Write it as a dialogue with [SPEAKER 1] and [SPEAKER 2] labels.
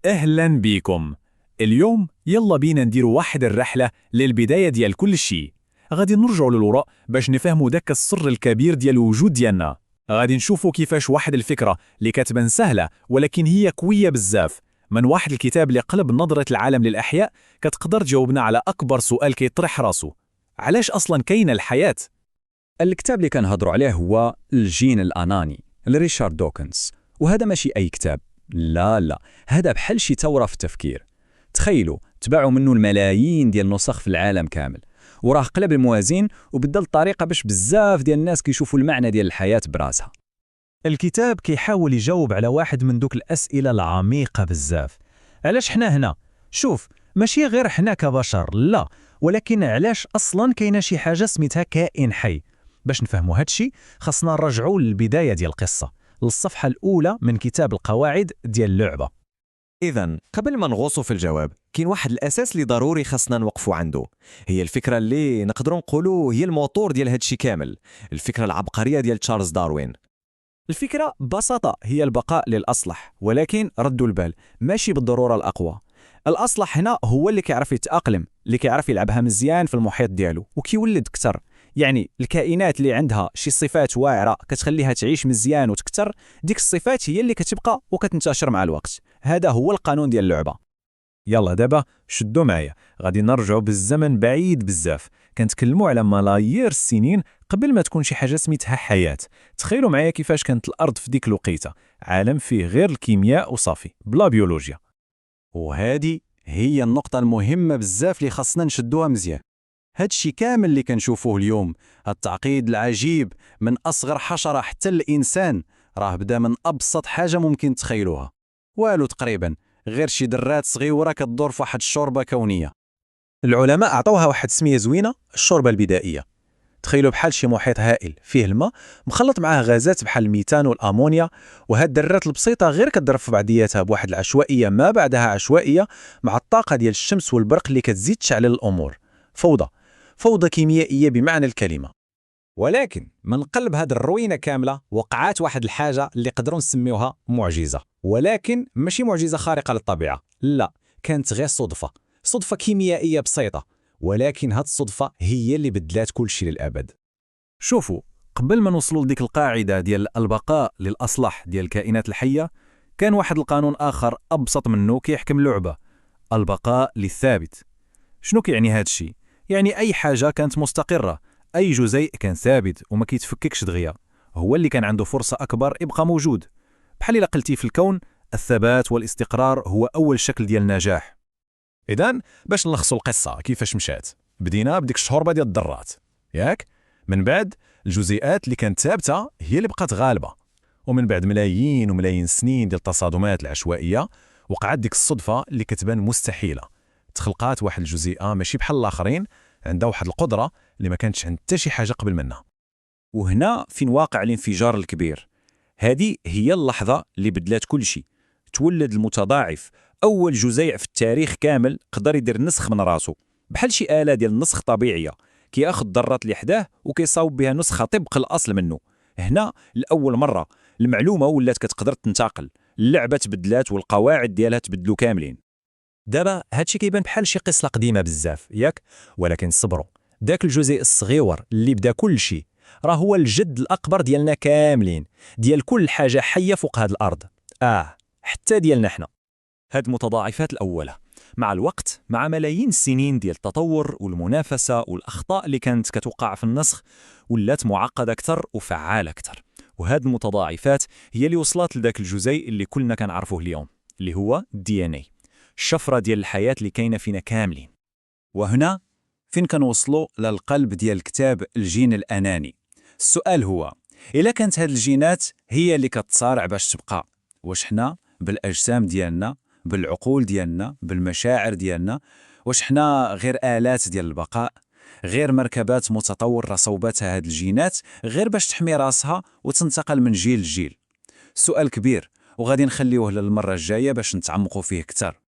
[SPEAKER 1] أهلا بيكم. اليوم يلا بينا نديروا واحد الرحلة للبداية ديال كل شيء. غادي نرجعوا للوراء باش نفهموا داك السر الكبير ديال الوجود ديالنا. غادي نشوفوا كيفاش واحد الفكرة اللي كتبان سهلة ولكن هي قوية بزاف من واحد الكتاب اللي قلب نظرة العالم للأحياء كتقدر تجاوبنا على أكبر سؤال كيطرح راسو: علاش أصلا كاينة الحياة؟
[SPEAKER 2] الكتاب اللي كنهضروا عليه هو الجين الأناني لريشارد دوكنز. وهذا ماشي أي كتاب، لا هذا بحال شي ثورة في التفكير. تخيلوا تباعوا منه الملايين ديال النسخ في العالم كامل، وراه قلب الموازين وبدل الطريقة باش بزاف ديال الناس كيشوفوا المعنى ديال الحياة براسها.
[SPEAKER 3] الكتاب كيحاول يجاوب على واحد من دوك الأسئلة العميقة بزاف. علاش حنا هنا؟ شوف، ماشي غير حنا كبشر، لا، ولكن علاش أصلا كاينة شي حاجة سميتها كائن حي. باش نفهموا هادشي خاصنا نرجعوا للبداية ديال القصة، للصفحة الأولى من كتاب القواعد ديال اللعبة.
[SPEAKER 4] إذن قبل ما نغوصوا في الجواب، كاين واحد الأساس اللي ضروري خاصنا نوقفوا عنده. هي الفكرة اللي نقدروا نقولوا هي الموتور ديال هادشي كامل، الفكرة العبقرية ديال تشارلز داروين.
[SPEAKER 5] الفكرة ببساطة هي البقاء للأصلح، ولكن ردوا البال ماشي بالضرورة الأقوى. الأصلح هنا هو اللي كيعرف يتأقلم، اللي كيعرف يلعبها مزيان في المحيط ديالو وكيولد كتر. يعني الكائنات اللي عندها شي صفات واعرة كتخليها تعيش مزيان وتكتر، ديك الصفات هي اللي كتبقى وكتنتشر مع الوقت. هذا هو القانون ديال اللعبة.
[SPEAKER 1] يلا دابا شدوا معايا، غادي نرجعوا بالزمن بعيد بزاف. كنتكلموا على ملايير السنين قبل ما تكون شي حاجه سميتها حياه. تخيلوا معايا كيفاش كانت الارض في ديك الوقيته، عالم فيه غير الكيمياء وصافي بلا بيولوجيا.
[SPEAKER 2] وهذه هي النقطة المهمة بزاف اللي خاصنا نشدوها مزيان. هادشي كامل اللي كنشوفوه اليوم، التعقيد العجيب من أصغر حشرة حتى الإنسان، راه بدا من أبسط حاجة ممكن تخيلوها. والو تقريبا غير شي درات صغيرة كتدور في واحد الشوربة كونية.
[SPEAKER 3] العلماء عطوها واحد سمية زوينة، الشوربة البدائية. تخيلوا بحال شي محيط هائل فيه الماء مخلط معاه غازات بحال الميثان والأمونيا، وهاد الدرات البسيطة غير كتضرب في بعضياتها بواحد العشوائية ما بعدها عشوائية، مع الطاقة ديال الشمس والبرق اللي كتزيد تشعل الأمور. فوضى كيميائية بمعنى الكلمة.
[SPEAKER 5] ولكن من قلب هاد الروينة كاملة وقعات واحد الحاجة اللي قدروا نسميوها معجزة، ولكن ماشي معجزة خارقة للطبيعة، لا، كانت غير صدفة كيميائية بسيطة، ولكن هاد الصدفة هي اللي بدلات كل شيء للأبد.
[SPEAKER 1] شوفوا، قبل ما نوصلوا لديك القاعده ديال البقاء للاصلح ديال الكائنات الحيه، كان واحد القانون اخر ابسط منه كيحكم اللعبه: البقاء للثابت. شنو كيعني هذا الشيء؟ يعني اي حاجه كانت مستقره، اي جزيء كان ثابت وما كيتفككش دغيا، هو اللي كان عنده فرصه اكبر يبقى موجود. بحال الا قلتي في الكون الثبات والاستقرار هو اول شكل ديال النجاح. إذن باش نلخصوا القصة كيفاش مشات، بدينا بديك الشهربة ديال الذرات، ياك؟ من بعد الجزيئات اللي كانت ثابتة هي اللي بقات غالبة، ومن بعد ملايين وملايين السنين ديال التصادمات العشوائية وقعت ديك الصدفة اللي كتبان مستحيلة. تخلقات واحد الجزيئة ماشي بحال الآخرين، عندها واحد القدرة اللي ما كانتش عند حتى شي حاجة قبل منها.
[SPEAKER 2] وهنا فين واقع الانفجار الكبير. هذه هي اللحظة اللي بدلات كل شيء. تولد المتضاعف، أول جزيء في التاريخ كامل قدر يدير نسخ من راسه، بحال شي آلة ديال النسخ طبيعية، كياخذ الذرات اللي حداه وكيصاوب بها نسخة طبق الأصل منه. هنا لأول مرة المعلومة ولات كتقدر تنتقل، اللعبة تبدلات والقواعد ديالها تبدلوا كاملين.
[SPEAKER 3] دابا هادشي كيبان بحال شي قصة قديمة بزاف، ياك؟ ولكن صبروا، داك الجزيء الصغيور اللي بدا كل شيء راه هو الجد الأكبر ديالنا كاملين، ديال كل حاجة حية فوق هاد الأرض، حتى ديالنا حنا.
[SPEAKER 5] هاد المتضاعفات الأولى مع الوقت، مع ملايين السنين ديال التطور والمنافسة والأخطاء اللي كانت كتوقع في النسخ، ولات معقدة أكثر وفعالة أكثر. وهاد المتضاعفات هي اللي وصلت لذاك الجزيء اللي كلنا كنعرفوه اليوم، اللي هو DNA، الشفرة ديال الحياة اللي كاينة فينا كاملين.
[SPEAKER 2] وهنا فين كنوصلوا للقلب ديال الكتاب الجين الأناني. السؤال هو: إلا كانت هاد الجينات هي اللي كتصارع باش تبقى، واش حنا بالأجسام ديالنا، بالعقول ديالنا، بالمشاعر ديالنا، واش حنا غير آلات ديال البقاء، غير مركبات متطورة صوبتها هاد الجينات غير باش تحمي راسها وتنتقل من جيل لجيل؟ سؤال كبير، وغادي نخليوه للمرة الجاية باش نتعمقوا فيه كتر.